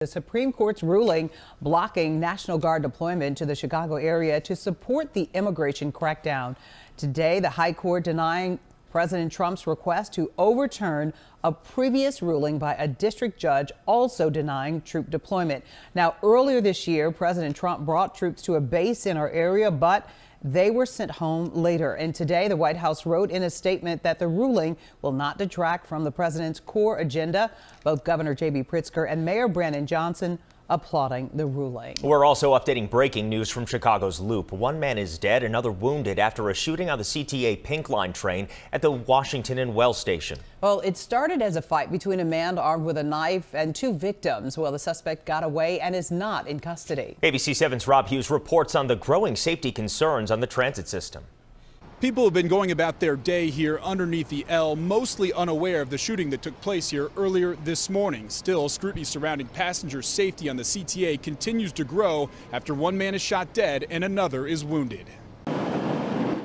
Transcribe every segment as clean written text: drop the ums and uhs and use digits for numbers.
The Supreme Court's ruling blocking National Guard deployment to the Chicago area to support the immigration crackdown. Today, the High Court denying President Trump's request to overturn a previous ruling by a district judge also denying troop deployment. Now, earlier this year, President Trump brought troops to a base in our area, but they were sent home later. And today, the White House wrote in a statement that the ruling will not detract from the president's core agenda. Both Governor J.B. Pritzker and Mayor Brandon Johnson applauding the ruling. We're also updating breaking news from Chicago's Loop. One man is dead, another wounded after a shooting on the CTA Pink Line train at the Washington and Wells station. Well, it started as a fight between a man armed with a knife and two victims. Well, the suspect got away and is not in custody. ABC7's Rob Hughes reports on the growing safety concerns on the transit system. People have been going about their day here underneath the L, mostly unaware of the shooting that took place here earlier this morning. Still, scrutiny surrounding passenger safety on the CTA continues to grow after one man is shot dead and another is wounded.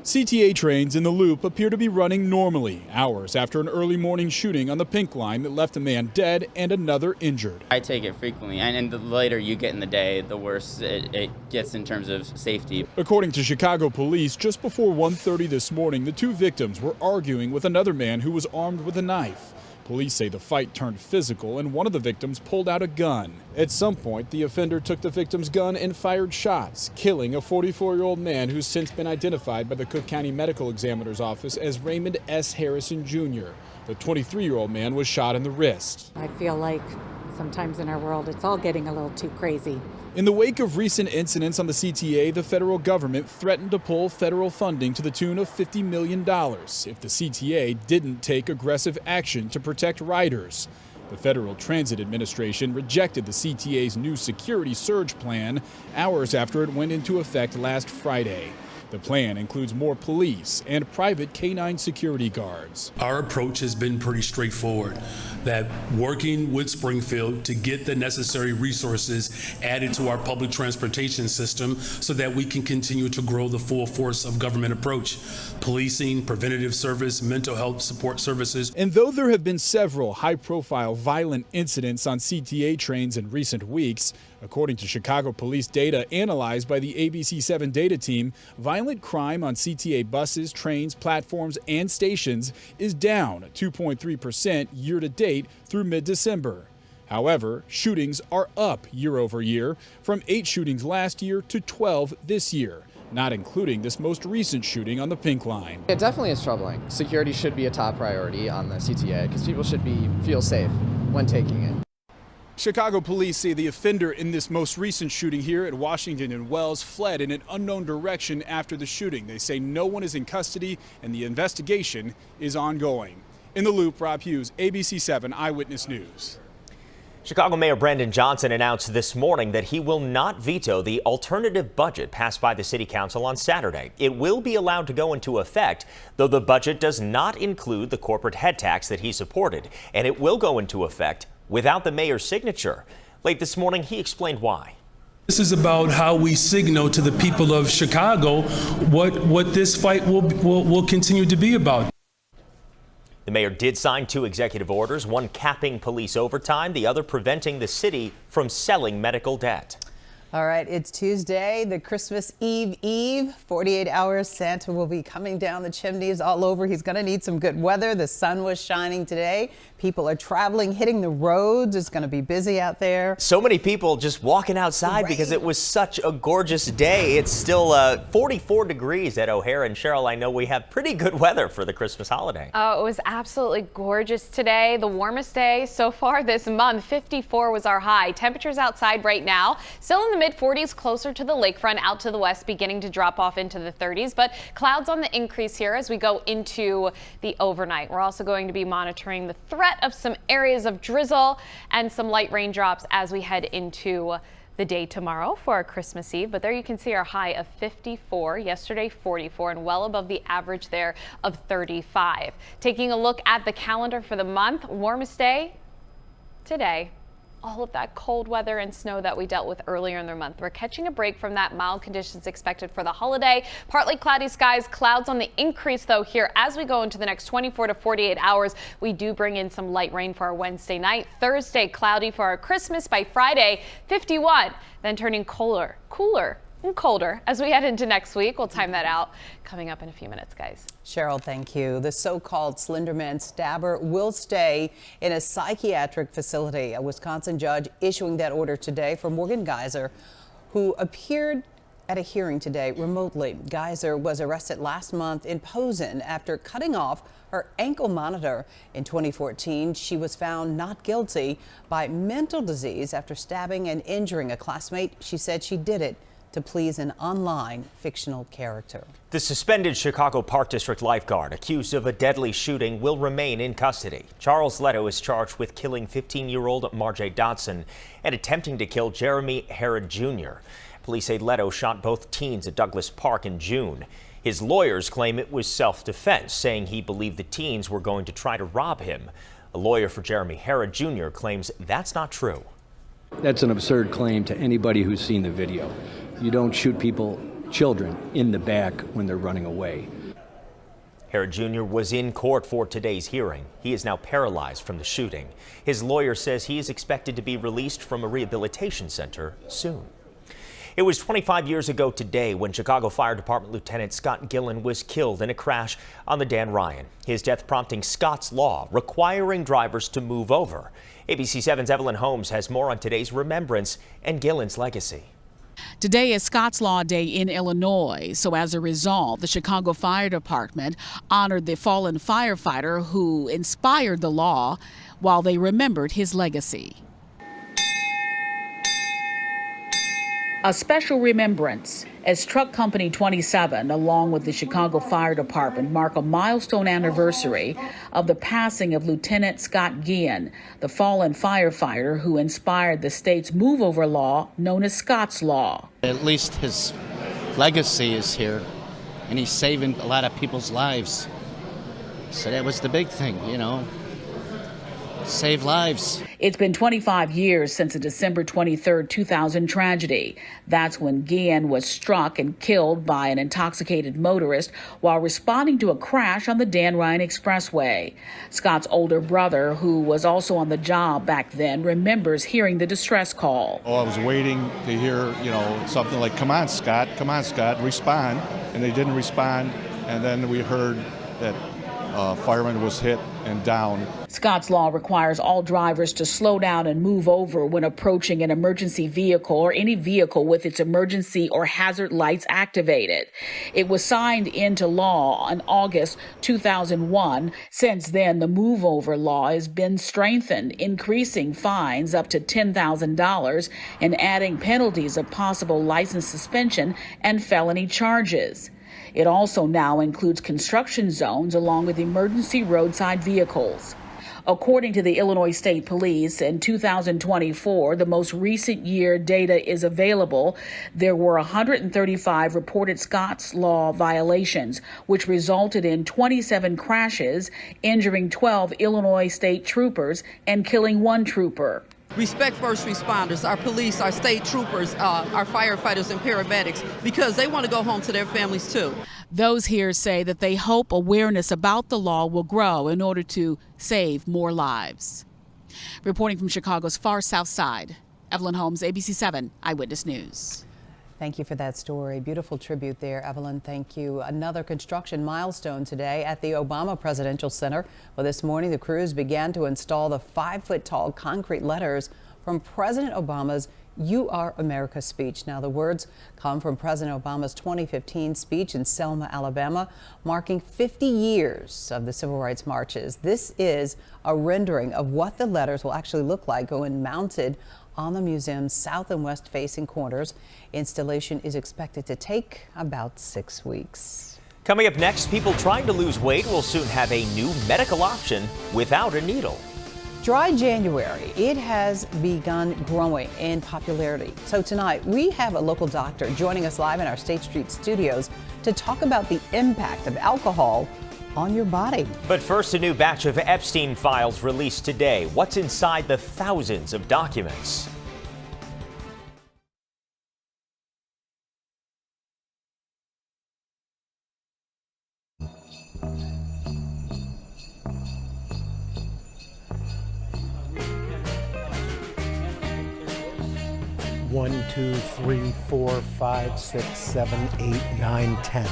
CTA trains in the Loop appear to be running normally, hours after an early morning shooting on the Pink Line that left a man dead and another injured. I take it frequently, and the later you get in the day, the worse it gets in terms of safety. According to Chicago police, just before 1:30 this morning, the two victims were arguing with another man who was armed with a knife. Police say the fight turned physical and one of the victims pulled out a gun. At some point, the offender took the victim's gun and fired shots, killing a 44-year-old man who's since been identified by the Cook County Medical Examiner's Office as Raymond S. Harrison Jr. The 23-year-old man was shot in the wrist. I feel like sometimes in our world it's all getting a little too crazy. In the wake of recent incidents on the CTA, the federal government threatened to pull federal funding to the tune of $50 million if the CTA didn't take aggressive action to protect riders. The Federal Transit Administration rejected the CTA's new security surge plan hours after it went into effect last Friday. The plan includes more police and private K-9 security guards. Our approach has been pretty straightforward, that working with Springfield to get the necessary resources added to our public transportation system so that we can continue to grow the full force of government approach. Policing, preventative service, mental health support services. And though there have been several high-profile violent incidents on CTA trains in recent weeks, according to Chicago police data analyzed by the ABC7 data team, violent crime on CTA buses, trains, platforms, and stations is down 2.3% year-to-date through mid-December. However, shootings are up year over year, from 8 shootings last year to 12 this year, not including this most recent shooting on the Pink Line. It definitely is troubling. Security should be a top priority on the CTA because people should feel safe when taking it. Chicago police say the offender in this most recent shooting here at Washington and Wells fled in an unknown direction after the shooting. They say no one is in custody and the investigation is ongoing. In the Loop, Rob Hughes, ABC7 Eyewitness News. Chicago Mayor Brandon Johnson announced this morning that he will not veto the alternative budget passed by the City Council on Saturday. It will be allowed to go into effect, though the budget does not include the corporate head tax that he supported, and it will go into effect without the mayor's signature. Late this morning, he explained why. This is about how we signal to the people of Chicago what this fight will continue to be about. The mayor did sign 2 executive orders, one capping police overtime, the other preventing the city from selling medical debt. All right, it's Tuesday, the Christmas Eve. 48 hours, Santa will be coming down the chimneys all over. He's going to need some good weather. The sun was shining today. People are traveling, hitting the roads. It's going to be busy out there. So many people just walking outside because it was such a gorgeous day. It's still 44 degrees at O'Hare. And Cheryl, I know we have pretty good weather for the Christmas holiday. Oh, it was absolutely gorgeous today. The warmest day so far this month. 54 was our high. Temperatures outside right now still in the mid-40s, closer to the lakefront, out to the west, beginning to drop off into the 30s. But clouds on the increase here as we go into the overnight. We're also going to be monitoring the threat of some areas of drizzle and some light raindrops as we head into the day tomorrow for our Christmas Eve. But there you can see our high of 54, yesterday 44, and well above the average there of 35. Taking a look at the calendar for the month, warmest day today all of that cold weather and snow that we dealt with earlier in the month. We're catching a break from that. Mild conditions expected for the holiday. Partly cloudy skies, clouds on the increase though here as we go into the next 24 to 48 hours. We do bring in some light rain for our Wednesday night. Thursday, cloudy for our Christmas. By Friday, 51, then turning cooler and colder as we head into next week. We'll time that out coming up in a few minutes, guys. Cheryl, thank you. The so-called Slender Man stabber will stay in a psychiatric facility. A Wisconsin judge issuing that order today for Morgan Geyser, who appeared at a hearing today remotely. Geyser was arrested last month in Posen after cutting off her ankle monitor. In 2014, she was found not guilty by mental disease after stabbing and injuring a classmate. She said she did it to please an online fictional character. The suspended Chicago Park District lifeguard accused of a deadly shooting will remain in custody. Charles Leto is charged with killing 15-year-old Marjay Dotson and attempting to kill Jeremy Herod Jr. Police say Leto shot both teens at Douglas Park in June. His lawyers claim it was self-defense, saying he believed the teens were going to try to rob him. A lawyer for Jeremy Herod Jr. claims that's not true. That's an absurd claim to anybody who's seen the video. You don't shoot children in the back when they're running away. Herod Jr. was in court for today's hearing. He is now paralyzed from the shooting. His lawyer says he is expected to be released from a rehabilitation center soon. It was 25 years ago today when Chicago Fire Department Lieutenant Scott Gillen was killed in a crash on the Dan Ryan. His death prompting Scott's Law, requiring drivers to move over. ABC7's Evelyn Holmes has more on today's remembrance and Gillen's legacy. Today is Scott's Law Day in Illinois, so as a result, the Chicago Fire Department honored the fallen firefighter who inspired the law while they remembered his legacy. A special remembrance as Truck Company 27, along with the Chicago Fire Department, mark a milestone anniversary of the passing of Lieutenant Scott Gillen, the fallen firefighter who inspired the state's move-over law known as Scott's Law. At least his legacy is here, and he's saving a lot of people's lives. So that was the big thing, you know. Save lives. It's been 25 years since the December 23, 2000 tragedy. That's when Gillen was struck and killed by an intoxicated motorist while responding to a crash on the Dan Ryan Expressway. Scott's older brother, who was also on the job back then, remembers hearing the distress call. Oh, I was waiting to hear, something like, come on, Scott, respond. And they didn't respond. And then we heard that fireman was hit and down. Scott's Law requires all drivers to slow down and move over when approaching an emergency vehicle or any vehicle with its emergency or hazard lights activated. It was signed into law in August 2001. Since then, the move-over law has been strengthened, increasing fines up to $10,000 and adding penalties of possible license suspension and felony charges. It also now includes construction zones along with emergency roadside vehicles. According to the Illinois State Police, in 2024, the most recent year data is available, there were 135 reported Scott's Law violations, which resulted in 27 crashes, injuring 12 Illinois state troopers and killing one trooper. Respect first responders, our police, our state troopers, our firefighters and paramedics, because they want to go home to their families too. Those here say that they hope awareness about the law will grow in order to save more lives. Reporting from Chicago's far south side, Evelyn Holmes, ABC7 Eyewitness News. Thank you for that story. Beautiful tribute there, Evelyn. Thank you. Another construction milestone today at the Obama Presidential Center. Well, this morning, the crews began to install the 5-foot-tall concrete letters from President Obama's "You Are America" speech. Now, the words come from President Obama's 2015 speech in Selma, Alabama, marking 50 years of the civil rights marches. This is a rendering of what the letters will actually look like when mounted on the museum's south and west facing corners. Installation is expected to take about 6 weeks. Coming up next, people trying to lose weight will soon have a new medical option without a needle. Dry January, it has begun growing in popularity. So tonight, we have a local doctor joining us live in our State Street studios to talk about the impact of alcohol on your body. But first, a new batch of Epstein files released today. What's inside the thousands of documents? One, two, three, 4, 5, 6, 7, 8, 9, 10.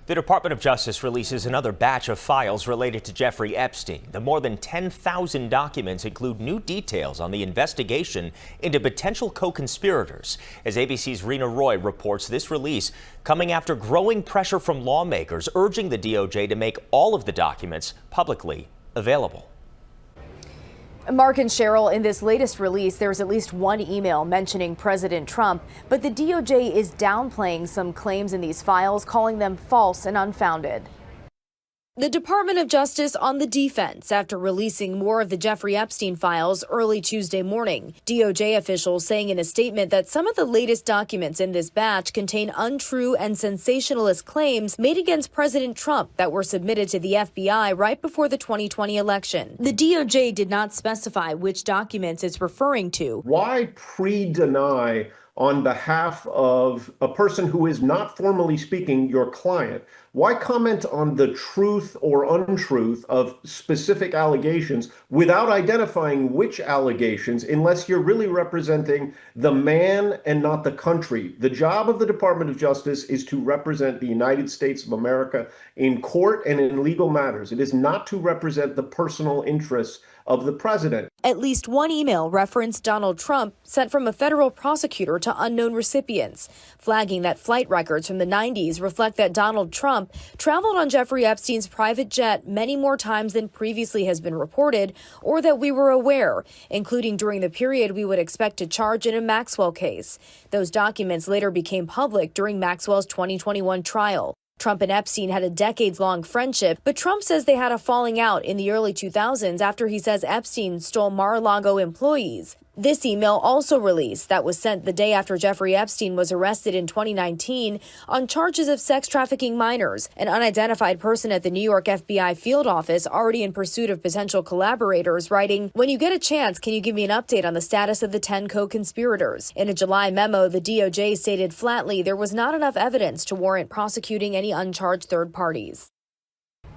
The Department of Justice releases another batch of files related to Jeffrey Epstein. The more than 10,000 documents include new details on the investigation into potential co-conspirators. As ABC's Rena Roy reports, this release coming after growing pressure from lawmakers urging the DOJ to make all of the documents publicly available. Mark and Cheryl, in this latest release, there's at least one email mentioning President Trump, but the DOJ is downplaying some claims in these files, calling them false and unfounded. The Department of Justice on the defense after releasing more of the Jeffrey Epstein files early Tuesday morning. DOJ officials saying in a statement that some of the latest documents in this batch contain untrue and sensationalist claims made against President Trump that were submitted to the FBI right before the 2020 election. The DOJ did not specify which documents it's referring to. Why pre-deny on behalf of a person who is not formally speaking your client? Why comment on the truth or untruth of specific allegations without identifying which allegations, unless you're really representing the man and not the country? The job of the Department of Justice is to represent the United States of America in court and in legal matters. It is not to represent the personal interests of the president. At least one email referenced Donald Trump sent from a federal prosecutor to unknown recipients, flagging that flight records from the 90s reflect that Donald Trump traveled on Jeffrey Epstein's private jet many more times than previously has been reported or that we were aware, including during the period we would expect to charge in a Maxwell case. Those documents later became public during Maxwell's 2021 trial. Trump and Epstein had a decades-long friendship, but Trump says they had a falling out in the early 2000s after he says Epstein stole Mar-a-Lago employees. This email also released that was sent the day after Jeffrey Epstein was arrested in 2019 on charges of sex trafficking minors. An unidentified person at the New York FBI field office already in pursuit of potential collaborators writing, "When you get a chance, can you give me an update on the status of the 10 co-conspirators?" In a July memo, the DOJ stated flatly there was not enough evidence to warrant prosecuting any uncharged third parties.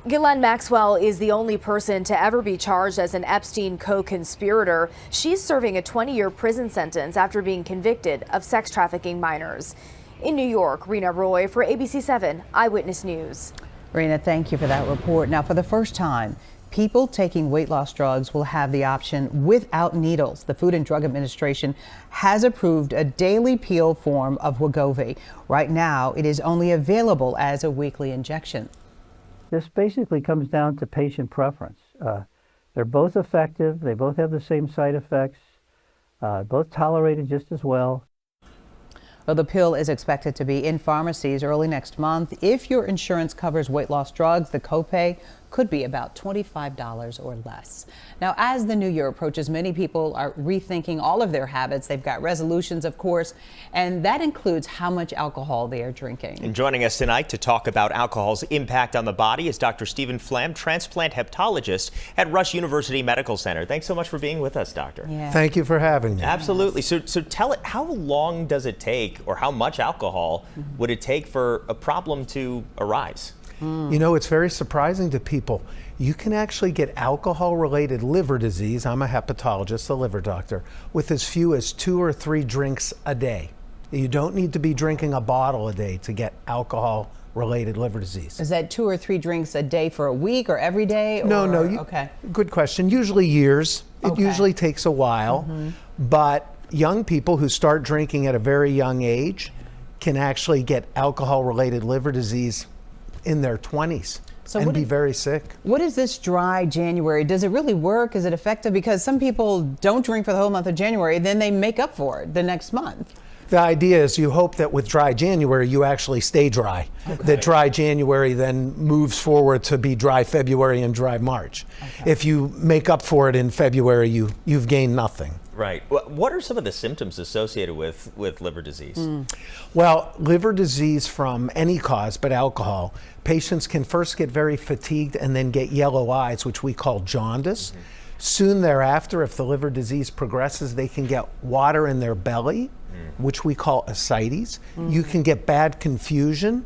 Ghislaine Maxwell is the only person to ever be charged as an Epstein co-conspirator. She's serving a 20-year prison sentence after being convicted of sex trafficking minors. In New York, Rena Roy for ABC7 Eyewitness News. Rena, thank you for that report. Now, for the first time, people taking weight loss drugs will have the option without needles. The Food and Drug Administration has approved a daily pill form of Wegovy. Right now, it is only available as a weekly injection. This basically comes down to patient preference. They're both effective. They both have the same side effects, both tolerated just as well. Well, the pill is expected to be in pharmacies early next month. If your insurance covers weight loss drugs, the copay could be about $25 or less. Now, as the new year approaches, many people are rethinking all of their habits. They've got resolutions, of course, and that includes how much alcohol they are drinking. And joining us tonight to talk about alcohol's impact on the body is Dr. Stephen Flam, transplant hepatologist at Rush University Medical Center. Thanks so much for being with us, doctor. Yeah. Thank you for having me. Absolutely. So tell it, how long does it take, or how much alcohol would it take for a problem to arise? You know, it's very surprising to people. You can actually get alcohol-related liver disease, I'm a hepatologist, a liver doctor, with as few as 2 or 3 drinks a day. You don't need to be drinking a bottle a day to get alcohol-related liver disease. Is that 2 or 3 drinks a day for a week or every day? No. Okay. Good question. Usually years. It Okay. usually takes a while. But young people who start drinking at a very young age can actually get alcohol-related liver disease in their 20s and be very sick. What is this dry January? Does it really work? Is it effective? Because some people don't drink for the whole month of January, then they make up for it the next month. The idea is you hope that with dry January, you actually stay dry. That dry January then moves forward to be dry February and dry March. If you make up for it in February, you've gained nothing. Right. What are some of the symptoms associated with liver disease? Well, liver disease from any cause but alcohol, patients can first get very fatigued and then get yellow eyes, which we call jaundice. Soon thereafter, if the liver disease progresses, they can get water in their belly, which we call ascites. You can get bad confusion,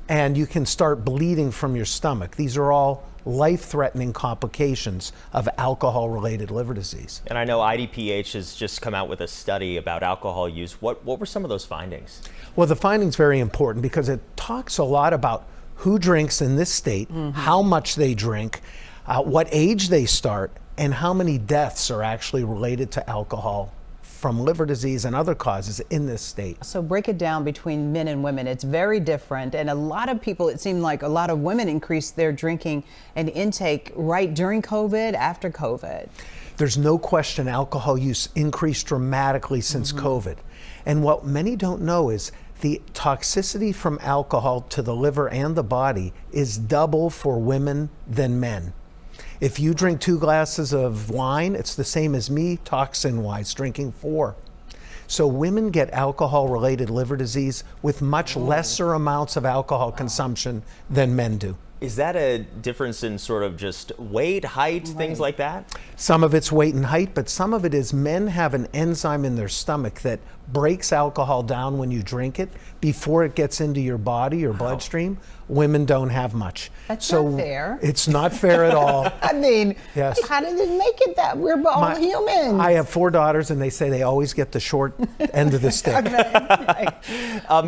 and you can start bleeding from your stomach. These are all life-threatening complications of alcohol-related liver disease. And I know IDPH has just come out with a study about alcohol use. What were some of those findings? Well, the finding's very important because it talks a lot about who drinks in this state, how much they drink, what age they start, and how many deaths are actually related to alcohol from liver disease and other causes in this state. So break it down between men and women. It's very different. And a lot of people, it seemed like a lot of women increased their drinking and intake right during COVID, after COVID. There's no question alcohol use increased dramatically since COVID. And what many don't know is the toxicity from alcohol to the liver and the body is double for women than men. If you drink 2 glasses of wine, it's the same as me, toxin-wise, drinking 4. So women get alcohol-related liver disease with much lesser amounts of alcohol consumption than men do. Is that a difference in sort of just weight, height, things like that? Some of it's weight and height, but some of it is men have an enzyme in their stomach that breaks alcohol down when you drink it before it gets into your body, your bloodstream. Women don't have much. That's not fair. It's not fair at all. I mean, Yes. how did it make it that? We're all humans. I have 4 daughters, and they say they always get the short end of the stick.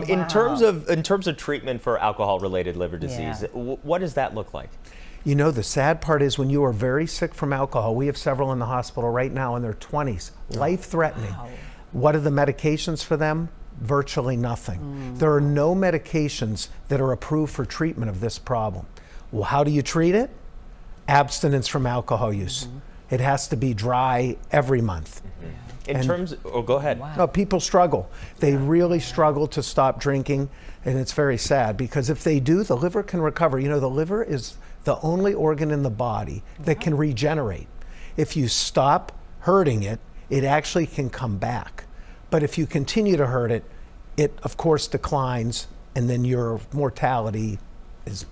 In terms of treatment for alcohol-related liver disease, what does that look like? You know, the sad part is when you are very sick from alcohol, we have several in the hospital right now in their 20s, life-threatening. What are the medications for them? Virtually nothing. There are no medications that are approved for treatment of this problem. Well, how do you treat it? Abstinence from alcohol use. It has to be dry every month. Go ahead. No, people struggle. They really struggle to stop drinking, and it's very sad because if they do, the liver can recover. You know, the liver is the only organ in the body that can regenerate. If you stop hurting it, it actually can come back. But if you continue to hurt it, it of course declines, and then your mortality is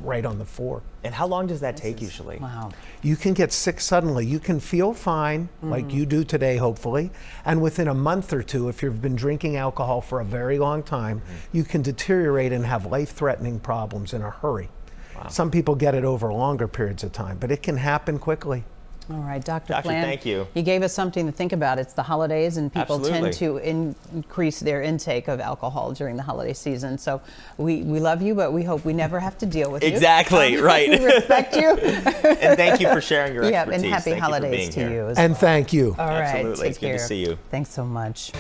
right on the fore. And how long does that take usually? Wow. You can get sick suddenly. You can feel fine, like you do today, hopefully. And within a month or 2, if you've been drinking alcohol for a very long time, you can deteriorate and have life-threatening problems in a hurry. Wow. Some people get it over longer periods of time, but it can happen quickly. All right, Dr. Doctor, Flam, thank you. You gave us something to think about. It's the holidays, and people tend to increase their intake of alcohol during the holiday season. So we love you, but we hope we never have to deal with you. Exactly, right. We respect you. And thank you for sharing your expertise. And happy holidays to you as and well. Thank you. All right, Absolutely. take It's care. good to see you. Thanks so much.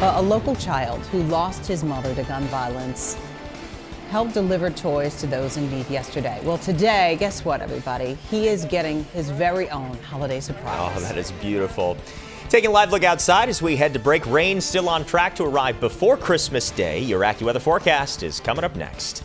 A local child who lost his mother to gun violence helped deliver toys to those in need yesterday. Well, today, guess what, everybody? He is getting his very own holiday surprise. Oh, that is beautiful. Taking a live look outside as we head to break. Rain still on track to arrive before Christmas Day. Your AccuWeather forecast is coming up next.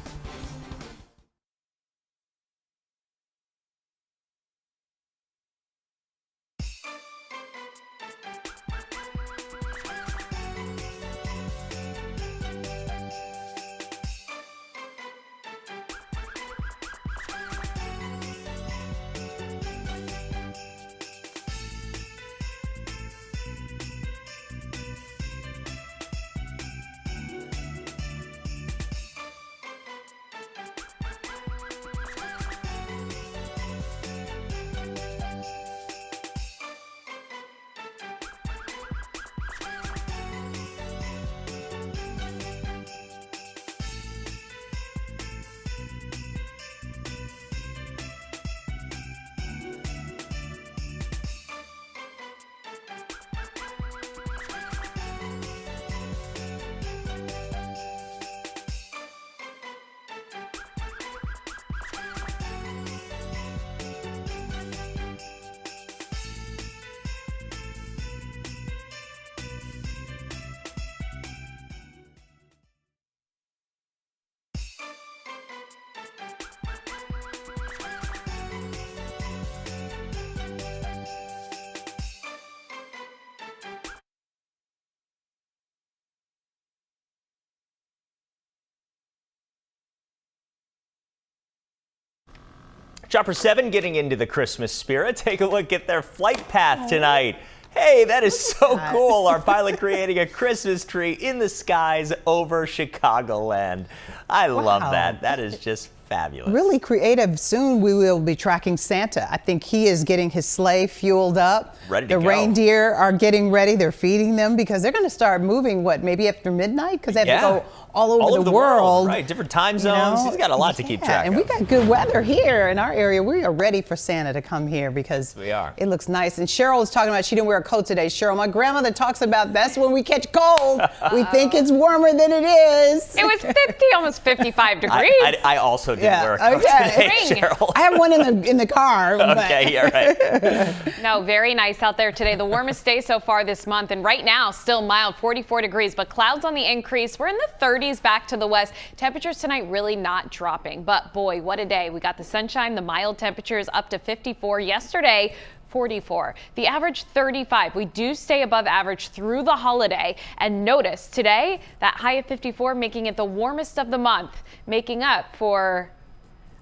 Chopper 7 getting into the Christmas spirit. Take a look at their flight path tonight. Hey, that is so cool. Our pilot creating a Christmas tree in the skies over Chicagoland. I love that. That is just fabulous. Really creative. Soon we will be tracking Santa. I think he is getting his sleigh fueled up. Ready to go. The reindeer are getting ready. They're feeding them because they're going to start moving, maybe after midnight? Because they have to go all over the world. Right, different time zones. He's got a lot to keep track of. And we got good weather here in our area. We are ready for Santa to come here because we are. It looks nice. And Cheryl was talking about she didn't wear a coat today. Cheryl, my grandmother talks about that's when we catch cold. We think it's warmer than it is. It was 50, almost 55 degrees. I also didn't wear a coat today, Cheryl. I have one in the car. Okay, all right. No, very nice out there today. The warmest day so far this month, and right now still mild, 44 degrees, but clouds on the increase. We're in the 30s back to the west. Temperatures tonight really not dropping, but boy, what a day. We got the sunshine, the mild temperatures up to 54 yesterday. 44. The average 35. We do stay above average through the holiday. And notice today, that high of 54 making it the warmest of the month, making up for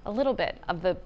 a little bit of the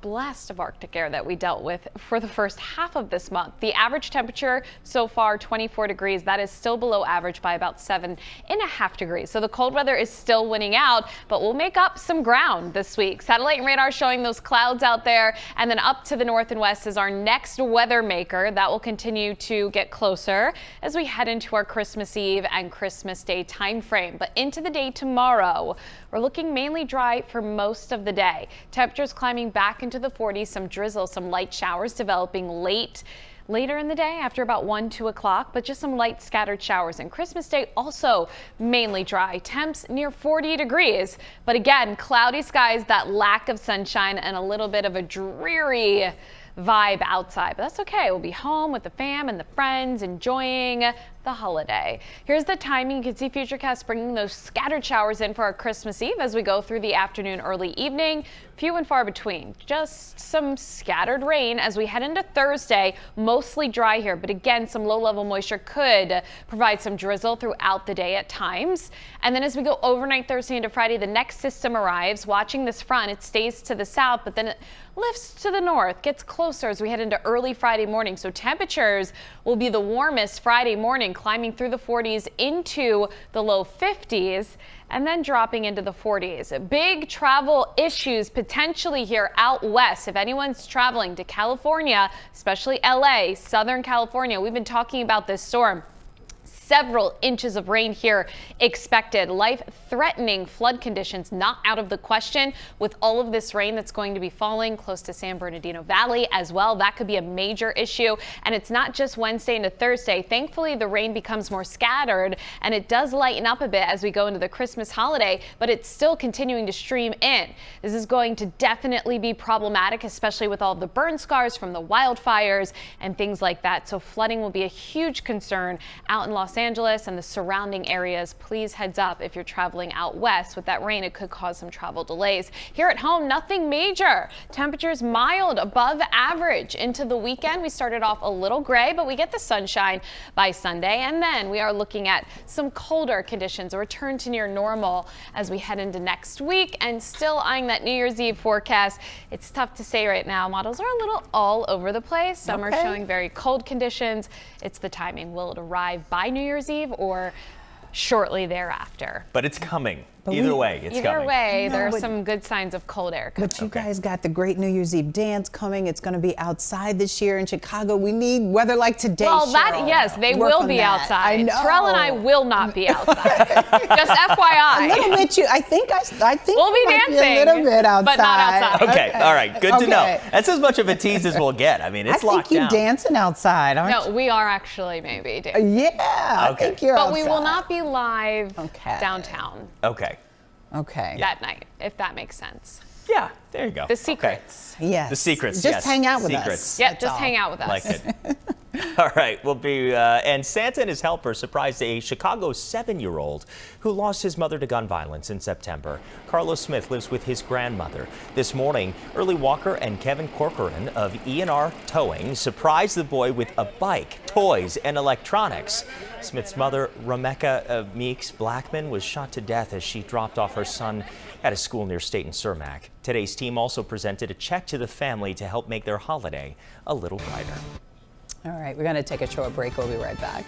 blast of Arctic air that we dealt with for the first half of this month. The average temperature so far 24 degrees. That is still below average by about 7.5 degrees. So the cold weather is still winning out, but we'll make up some ground this week. Satellite and radar showing those clouds out there, and then up to the north and west is our next weather maker. That will continue to get closer as we head into our Christmas Eve and Christmas Day time frame. But into the day tomorrow, we're looking mainly dry for most of the day. Temperatures climbing back into the 40s, some drizzle, some light showers developing later in the day after about 1-2 o'clock, but just some light scattered showers. And Christmas Day also mainly dry, temps near 40 degrees. But again, cloudy skies, that lack of sunshine, and a little bit of a dreary vibe outside, but that's okay. We'll be home with the fam and the friends enjoying the holiday. Here's the timing. You can see Futurecast bringing those scattered showers in for our Christmas Eve as we go through the afternoon, early evening. Few and far between. Just some scattered rain as we head into Thursday. Mostly dry here, but again, some low-level moisture could provide some drizzle throughout the day at times. And then as we go overnight Thursday into Friday, the next system arrives. Watching this front, it stays to the south, but then it lifts to the north, gets closer as we head into early Friday morning. So temperatures will be the warmest Friday morning, climbing through the 40s into the low 50s and then dropping into the 40s. Big travel issues potentially here out west. If anyone's traveling to California, especially LA, Southern California, we've been talking about this storm. Several inches of rain here expected. Life-threatening flood conditions not out of the question with all of this rain that's going to be falling close to San Bernardino Valley as well. That could be a major issue. And it's not just Wednesday into Thursday. Thankfully, the rain becomes more scattered and it does lighten up a bit as we go into the Christmas holiday, but it's still continuing to stream in. This is going to definitely be problematic, especially with all the burn scars from the wildfires and things like that. So flooding will be a huge concern out in Los Angeles and the surrounding areas. Please heads up if you're traveling out west. With that rain, it could cause some travel delays. Here at home, nothing major. Temperatures mild, above average. Into the weekend, we started off a little gray, but we get the sunshine by Sunday. And then we are looking at some colder conditions, a return to near normal as we head into next week, and still eyeing that New Year's Eve forecast. It's tough to say right now. Models are a little all over the place. Some are showing very cold conditions. It's the timing. Will it arrive by New Year's Eve or shortly thereafter? But it's coming. Either way, it's coming. Either way, there are some good signs of cold air coming. But you guys got the great New Year's Eve dance coming. It's going to be outside this year in Chicago. We need weather like today. Well, yes, they will be outside. I know. Terrell and I will not be outside. Just FYI. A little bit. I think we'll be dancing. A little bit outside. But not outside. Okay, all right. Good to know. That's as much of a tease as we'll get. I mean, it's locked down. I think you're dancing outside, aren't you? No, we are actually maybe dancing. Yeah, I think you're outside. But we will not be live downtown. Okay. That night, if that makes sense. Yeah, there you go. The secrets. Yes. The secrets. Just hang out with us. Yep, just hang out with us. Like it. All right, we'll be, and Santa and his helper surprised a Chicago 7-year-old who lost his mother to gun violence in September. Carlos Smith lives with his grandmother. This morning, Early Walker and Kevin Corcoran of E&R Towing surprised the boy with a bike, toys, and electronics. Smith's mother, Remeka Meeks Blackman, was shot to death as she dropped off her son at a school near State and Cermak. Today's team also presented a check to the family to help make their holiday a little brighter. All right, we're going to take a short break. We'll be right back.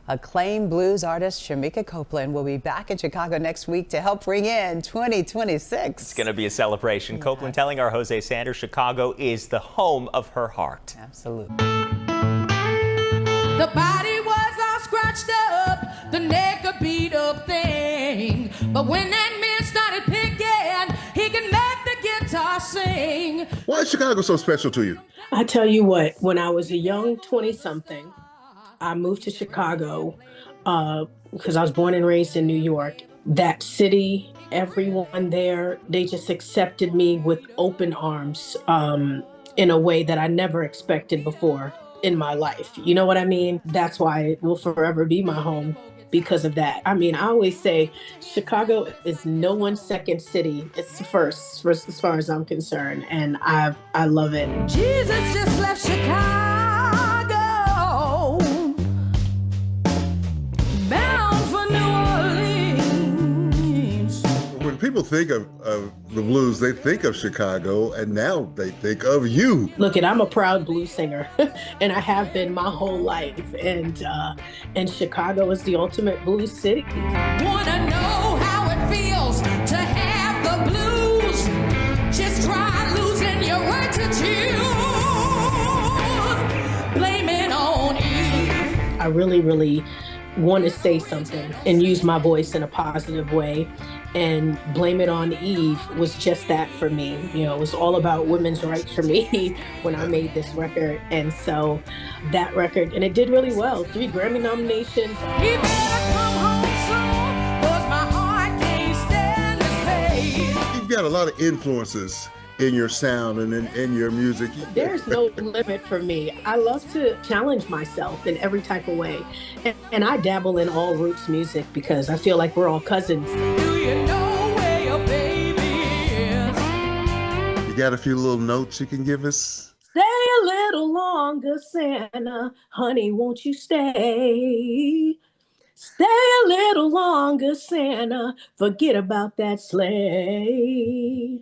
Acclaimed blues artist Shamika Copeland will be back in Chicago next week to help bring in 2026. It's going to be a celebration. Yes. Copeland telling our Jose Sanders Chicago is the home of her heart. Absolutely. The body was all scratched up, the neck a beat up thing. But when that man started picking, he can make the guitar sing. Why is Chicago so special to you? I tell you what, when I was a young 20-something, I moved to Chicago because I was born and raised in New York. That city, everyone there, they just accepted me with open arms in a way that I never expected before in my life. You know what I mean? That's why it will forever be my home because of that. I mean, I always say Chicago is no one's second city. It's the first as far as I'm concerned. And I love it. Jesus just left Chicago. When people think of the blues, they think of Chicago, and now they think of you. Look, I'm a proud blues singer, and I have been my whole life. And Chicago is the ultimate blues city. Wanna know how it feels to have the blues? Just try losing your way to choose. Blame it on Eve. I really want to say something and use my voice in a positive way. And Blame It on Eve was just that for me. You know, it was all about women's rights for me when I made this record. And so that record, and it did really well. 3 Grammy nominations. You better come home soon, 'cause my heart can't stand this pain. You've got a lot of influences in your sound and in your music. There's no limit for me. I love to challenge myself in every type of way. And I dabble in all roots music because I feel like we're all cousins. Do you know where your baby is? You got a few little notes you can give us? Stay a little longer, Santa. Honey, won't you stay? Stay a little longer, Santa. Forget about that sleigh.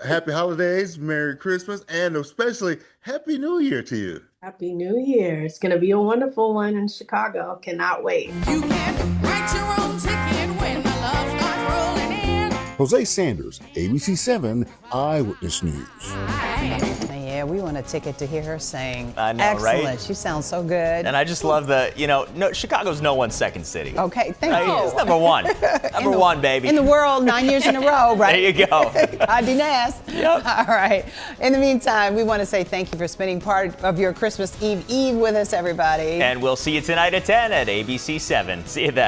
Happy holidays, Merry Christmas, and especially Happy New Year to you. Happy New Year. It's going to be a wonderful one in Chicago. Cannot wait. You can write your own ticket when the love starts rolling in. Jose Sanders, ABC7 Eyewitness News. Yeah, man, we want a ticket to hear her sing. I know, Excellent. right? She sounds so good. And I just love no, Chicago's no one's second city. Okay, thank Right? you. It's number one. Number one, baby. In the world, 9 years in a row, right? There you go. I'd be nice. Yep. All right. In the meantime, we want to say thank you for spending part of your Christmas Eve with us, everybody. And we'll see you tonight at 10 at ABC7. See you then.